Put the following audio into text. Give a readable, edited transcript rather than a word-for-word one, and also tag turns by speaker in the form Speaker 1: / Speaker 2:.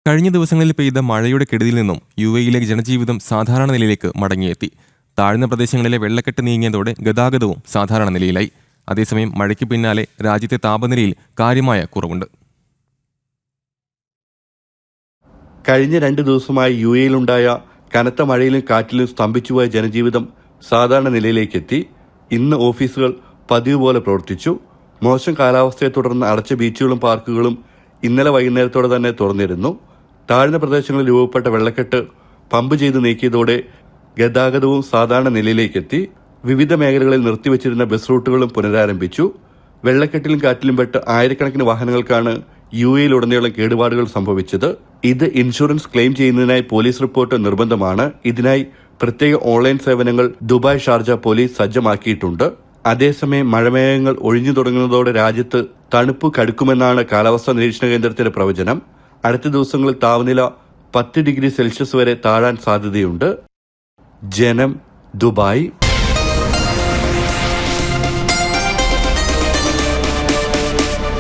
Speaker 1: കഴിഞ്ഞ ദിവസങ്ങളിൽ പെയ്ത മഴയുടെ കെടുതിയിൽ നിന്നും യുഎഇയിലെ ജനജീവിതം സാധാരണ നിലയിലേക്ക് മടങ്ങിയെത്തി. താഴ്ന്ന പ്രദേശങ്ങളിലെ വെള്ളക്കെട്ട് നീങ്ങിയതോടെ ഗതാഗതവും സാധാരണ നിലയിലായി. അതേസമയം മഴയ്ക്ക് പിന്നാലെ രാജ്യത്തെ താപനിലയിൽ കാര്യമായ കുറവുണ്ട്.
Speaker 2: കഴിഞ്ഞ 2 ദിവസമായി യുഎഇയിലുണ്ടായ കനത്ത മഴയിലും കാറ്റിലും സ്തംഭിച്ചുപോയ ജനജീവിതം സാധാരണ നിലയിലേക്കെത്തി. ഇന്ന് ഓഫീസുകൾ പതിവ് പോലെ പ്രവർത്തിച്ചു. മോശം കാലാവസ്ഥയെ തുടർന്ന് അടച്ച ബീച്ചുകളും പാർക്കുകളും ഇന്നലെ വൈകുന്നേരത്തോടെ തന്നെ തുറന്നിരുന്നു. താഴ്ന്ന പ്രദേശങ്ങളിൽ രൂപപ്പെട്ട വെള്ളക്കെട്ട് പമ്പ് ചെയ്ത് നീക്കിയതോടെ ഗതാഗതവും സാധാരണ നിലയിലേക്കെത്തി. വിവിധ മേഖലകളിൽ നിർത്തിവച്ചിരുന്ന ബസ് റൂട്ടുകളും പുനരാരംഭിച്ചു. വെള്ളക്കെട്ടിലും കാറ്റിലും പെട്ട് ആയിരക്കണക്കിന് വാഹനങ്ങൾക്കാണ് യുഎഇയിലുടനീളം കേടുപാടുകൾ സംഭവിച്ചത്. ഇത് ഇൻഷുറൻസ് ക്ലെയിം ചെയ്യുന്നതിനായി പോലീസ് റിപ്പോർട്ട് നിർബന്ധമാണ്. ഇതിനായി പ്രത്യേക ഓൺലൈൻ സേവനങ്ങൾ ദുബായ്, ഷാർജ പോലീസ് സജ്ജമാക്കിയിട്ടുണ്ട്. അതേസമയം മഴമേഘങ്ങൾ ഒഴിഞ്ഞു തുടങ്ങുന്നതോടെ രാജ്യത്ത് തണുപ്പ് കടുക്കുമെന്നാണ് കാലാവസ്ഥാ നിരീക്ഷണ കേന്ദ്രത്തിന്റെ പ്രവചനം. അടുത്ത ദിവസങ്ങളിൽ താപനില 10 ഡിഗ്രി സെൽഷ്യസ് വരെ താഴാൻ സാധ്യതയുണ്ട്. ജനം, ദുബായ്.